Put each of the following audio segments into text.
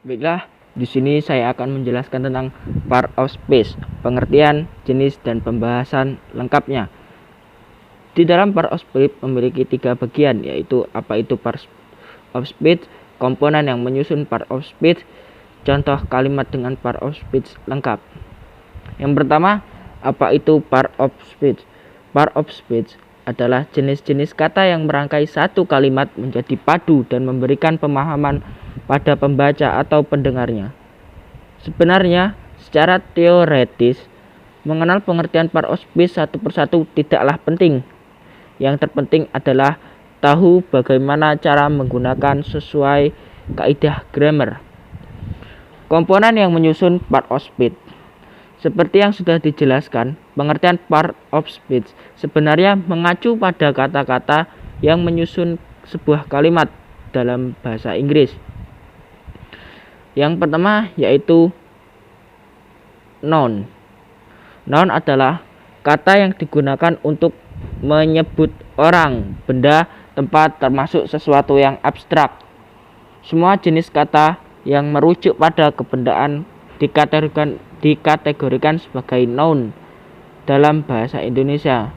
Baiklah, di sini saya akan menjelaskan tentang part of speech, pengertian, jenis, dan pembahasan lengkapnya. Di dalam part of speech memiliki 3 bagian, yaitu apa itu part of speech, komponen yang menyusun part of speech, contoh kalimat dengan part of speech lengkap. Yang pertama, apa itu part of speech? Part of speech adalah jenis-jenis kata yang merangkai satu kalimat menjadi padu dan memberikan pemahaman pada pembaca atau pendengarnya. Sebenarnya, secara teoretis, mengenal pengertian part of speech satu persatu tidaklah penting. Yang terpenting adalah tahu bagaimana cara menggunakan sesuai kaidah grammar. Komponen yang menyusun part of speech. Seperti yang sudah dijelaskan, pengertian part of speech sebenarnya mengacu pada kata-kata yang menyusun sebuah kalimat dalam bahasa Inggris. Yang pertama yaitu noun. Noun adalah kata yang digunakan untuk menyebut orang, benda, tempat, termasuk sesuatu yang abstrak. Semua jenis kata yang merujuk pada kebendaan dikategorikan sebagai noun dalam bahasa Indonesia.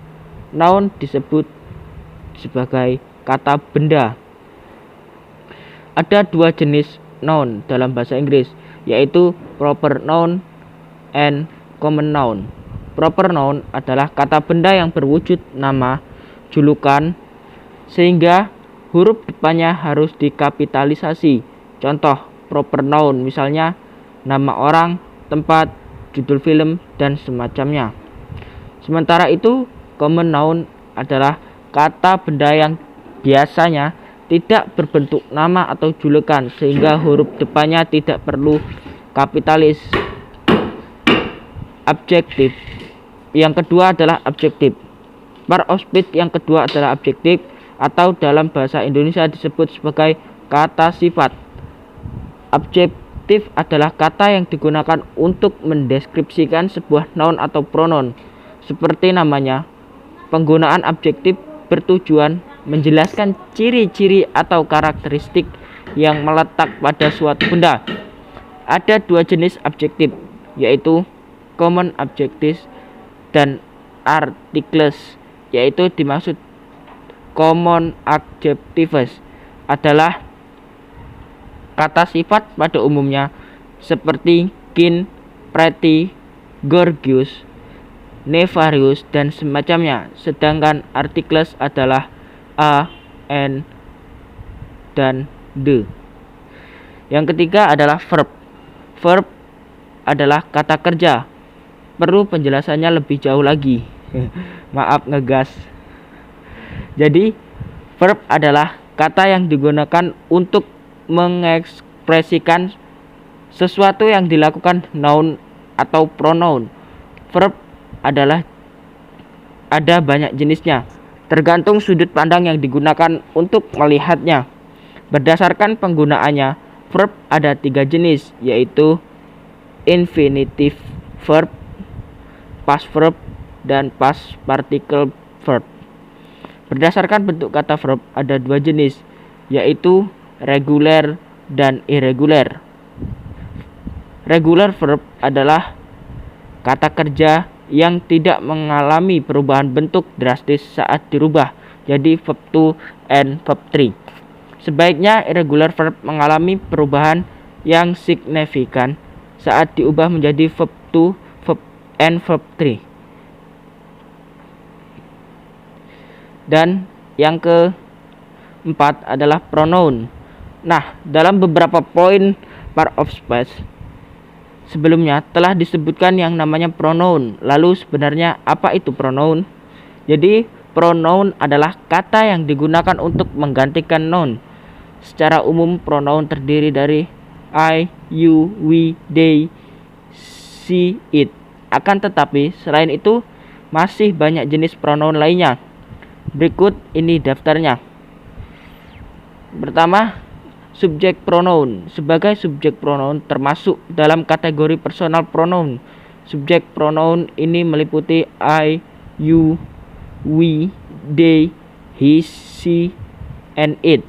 Noun disebut sebagai kata benda. Ada 2 jenis noun dalam bahasa Inggris, yaitu proper noun and common noun. Proper noun adalah kata benda yang berwujud nama, julukan, sehingga huruf depannya harus dikapitalisasi. Contoh proper noun misalnya nama orang, tempat, judul film, dan semacamnya. Sementara itu, common noun adalah kata benda yang biasanya tidak berbentuk nama atau julukan sehingga huruf depannya tidak perlu kapitalis. Adjektif. Yang kedua adalah adjektif. Part of speech yang kedua adalah adjektif atau dalam bahasa Indonesia disebut sebagai kata sifat. Adjektif adalah kata yang digunakan untuk mendeskripsikan sebuah noun atau pronoun. Seperti namanya, penggunaan adjektif bertujuan menjelaskan ciri-ciri atau karakteristik yang meletak pada suatu benda. Ada 2 jenis adjektif, yaitu common adjectives dan articles, yaitu dimaksud common adjectives adalah kata sifat pada umumnya seperti keen, pretty, gorgeous, nefarious, dan semacamnya. Sedangkan articles adalah a, and, dan the. Yang ketiga adalah verb. Verb adalah kata kerja. Perlu penjelasannya lebih jauh lagi. Maaf ngegas. Jadi, verb adalah kata yang digunakan untuk mengekspresikan sesuatu yang dilakukan noun atau pronoun. Verb adalah ada banyak jenisnya, tergantung sudut pandang yang digunakan untuk melihatnya. Berdasarkan penggunaannya, verb ada 3 jenis, yaitu infinitive verb, past verb, dan past participle verb. Berdasarkan bentuk kata verb ada 2 jenis, yaitu regular dan irregular. Regular verb adalah kata kerja yang tidak mengalami perubahan bentuk drastis saat dirubah jadi verb 2 and verb 3. Sebaiknya irregular verb mengalami perubahan yang signifikan saat diubah menjadi verb 2, verb and verb 3. Dan yang keempat adalah pronoun. Nah, dalam beberapa poin part of speech sebelumnya telah disebutkan yang namanya pronoun. Lalu sebenarnya apa itu pronoun? Jadi, pronoun adalah kata yang digunakan untuk menggantikan noun. Secara umum pronoun terdiri dari I, you, we, they, she, it. Akan tetapi, selain itu masih banyak jenis pronoun lainnya. Berikut ini daftarnya. Pertama, subjek pronoun. Sebagai subjek pronoun termasuk dalam kategori personal pronoun. Subjek pronoun ini meliputi I, you, we, they, he, she, and it.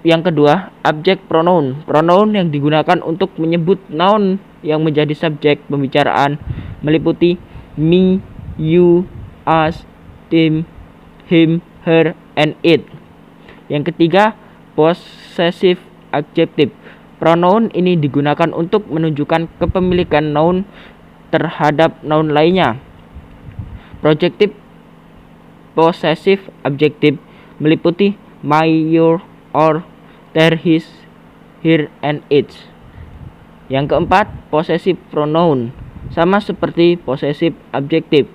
Yang kedua, object pronoun. Pronoun yang digunakan untuk menyebut noun yang menjadi subjek pembicaraan meliputi me, you, us, them, him, her, and it. Yang ketiga, possessive adjective. Pronoun ini digunakan untuk menunjukkan kepemilikan noun terhadap noun lainnya. Projective possessive adjective meliputi my, your, or, their, his, her, and its. Yang keempat, possessive pronoun. Sama seperti possessive adjective.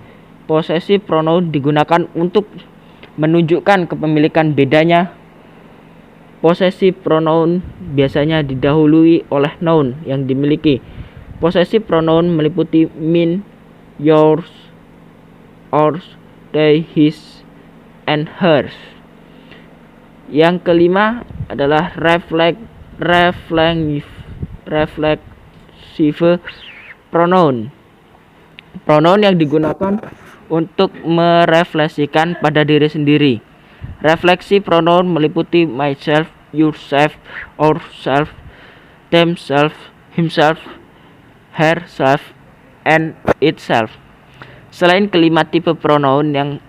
Possessive pronoun digunakan untuk menunjukkan kepemilikan bedanya. Possessive pronoun biasanya didahului oleh noun yang dimiliki. Possessive pronoun meliputi mine, yours, ours, they, his, and hers. Yang kelima adalah reflexive pronoun. Pronoun yang digunakan untuk merefleksikan pada diri sendiri. Refleksi pronoun meliputi myself, yourself, ourself, themself, himself, herself, and itself. Selain kelima tipe pronoun yang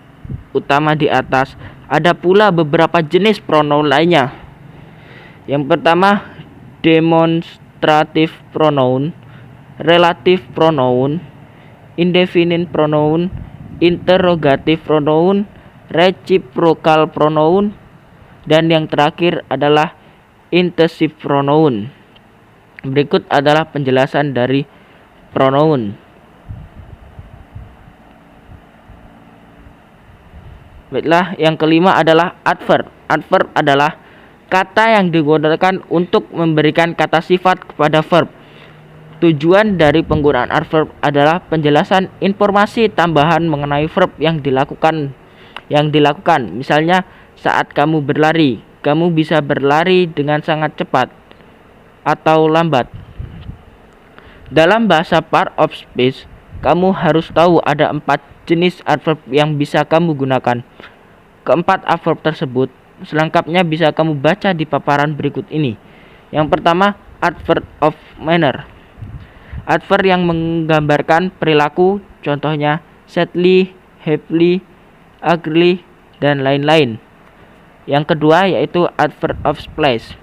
utama di atas, ada pula beberapa jenis pronoun lainnya. Yang pertama, demonstrative pronoun, relative pronoun, indefinite pronoun, interrogative pronoun, reciprocal pronoun, dan yang terakhir adalah intensive pronoun. Berikut adalah penjelasan dari pronoun. Baiklah, yang kelima adalah adverb. Adverb adalah kata yang digunakan untuk memberikan kata sifat kepada verb. Tujuan dari penggunaan adverb adalah penjelasan informasi tambahan mengenai verb yang dilakukan. Misalnya, saat kamu berlari, kamu bisa berlari dengan sangat cepat atau lambat. Dalam bahasa part of speech, kamu harus tahu ada 4 jenis adverb yang bisa kamu gunakan. Keempat adverb tersebut selengkapnya bisa kamu baca di paparan berikut ini. Yang pertama, adverb of manner. Adverb yang menggambarkan perilaku, contohnya sadly, happily, ugly, dan lain-lain. Yang kedua yaitu adverb of place.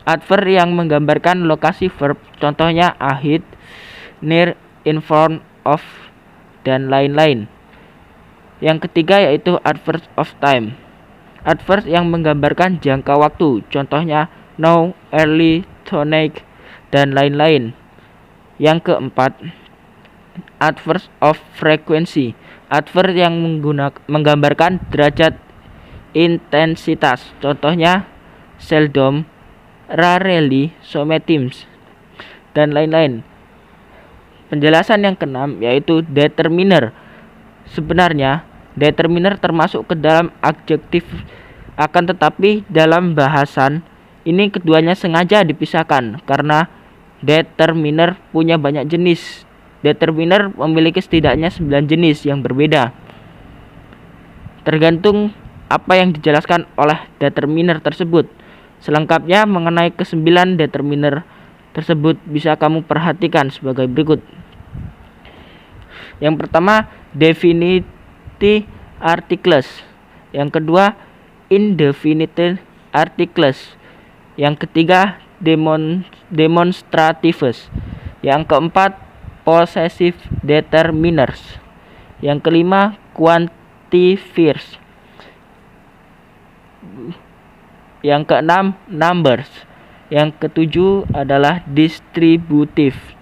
Adverb yang menggambarkan lokasi verb, contohnya ahead, near, in front of, dan lain-lain. Yang ketiga yaitu adverb of time. Adverb yang menggambarkan jangka waktu, contohnya now, early, tonight, dan lain-lain. Yang keempat, adverb of frequency. Adverb yang menggambarkan derajat intensitas, contohnya seldom, rarely, sometimes, dan lain-lain. Penjelasan yang keenam yaitu determiner. Sebenarnya determiner termasuk ke dalam adjektif, akan tetapi dalam bahasan ini keduanya sengaja dipisahkan karena determiner punya banyak jenis. Determiner memiliki setidaknya 9 jenis yang berbeda. Tergantung apa yang dijelaskan oleh determiner tersebut. Selengkapnya mengenai ke-9 determiner tersebut bisa kamu perhatikan sebagai berikut. Yang pertama, definite articles. Yang kedua, indefinite articles. Yang ketiga, demonstratives. Yang keempat, possessive determiners. Yang kelima, quantifiers. Yang keenam, numbers. Yang ketujuh adalah distributive.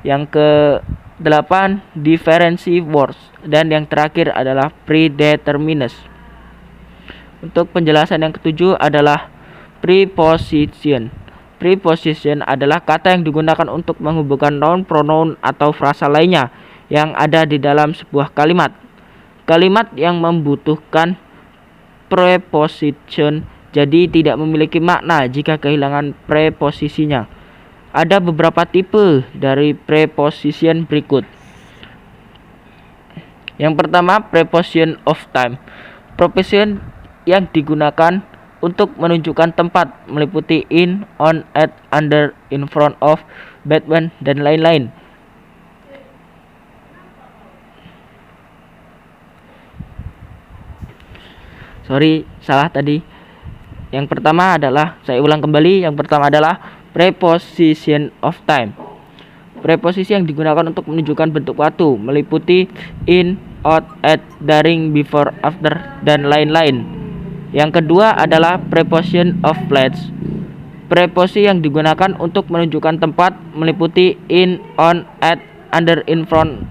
Yang ke-8 differential words, dan yang terakhir adalah predetermined. Untuk penjelasan yang ketujuh adalah preposition. Preposition adalah kata yang digunakan untuk menghubungkan noun, pronoun, atau frasa lainnya yang ada di dalam sebuah kalimat. Kalimat yang membutuhkan preposition jadi tidak memiliki makna jika kehilangan preposisinya. Ada beberapa tipe dari preposition berikut. Yang pertama, preposition of time. Preposition yang digunakan untuk menunjukkan tempat, meliputi in, on, at, under, in front of, between, dan lain-lain. Sorry, salah tadi. Yang pertama adalah, saya ulang kembali, yang pertama adalah preposition of time. Preposisi yang digunakan untuk menunjukkan bentuk waktu, meliputi in, out, at, during, before, after, dan lain-lain. Yang kedua adalah preposition of place. Preposisi yang digunakan untuk menunjukkan tempat, meliputi in, on, at, under, in front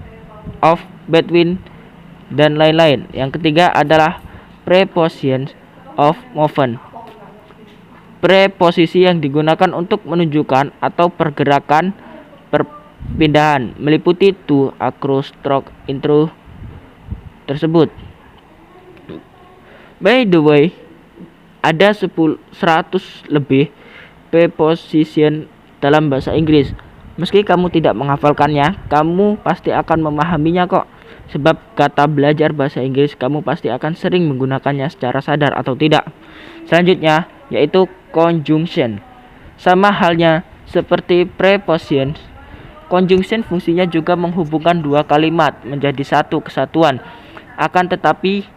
of, between, dan lain-lain. Yang ketiga adalah preposition of movement. Preposisi yang digunakan untuk menunjukkan atau pergerakan perpindahan, meliputi to, across, stroke, intro tersebut. By the way, ada 100 lebih preposition dalam bahasa Inggris. Meski kamu tidak menghafalkannya, kamu pasti akan memahaminya kok. Sebab kata belajar bahasa Inggris kamu pasti akan sering menggunakannya secara sadar atau tidak. Selanjutnya yaitu conjunction. Sama halnya seperti preposition, conjunction fungsinya juga menghubungkan dua kalimat menjadi satu kesatuan. Akan tetapi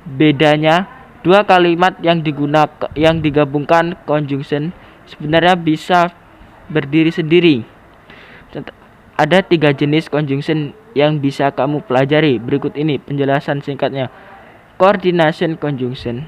bedanya, dua kalimat yang digabungkan conjunction sebenarnya bisa berdiri sendiri. Ada 3 jenis conjunction yang bisa kamu pelajari. Berikut ini penjelasan singkatnya. Coordination conjunction,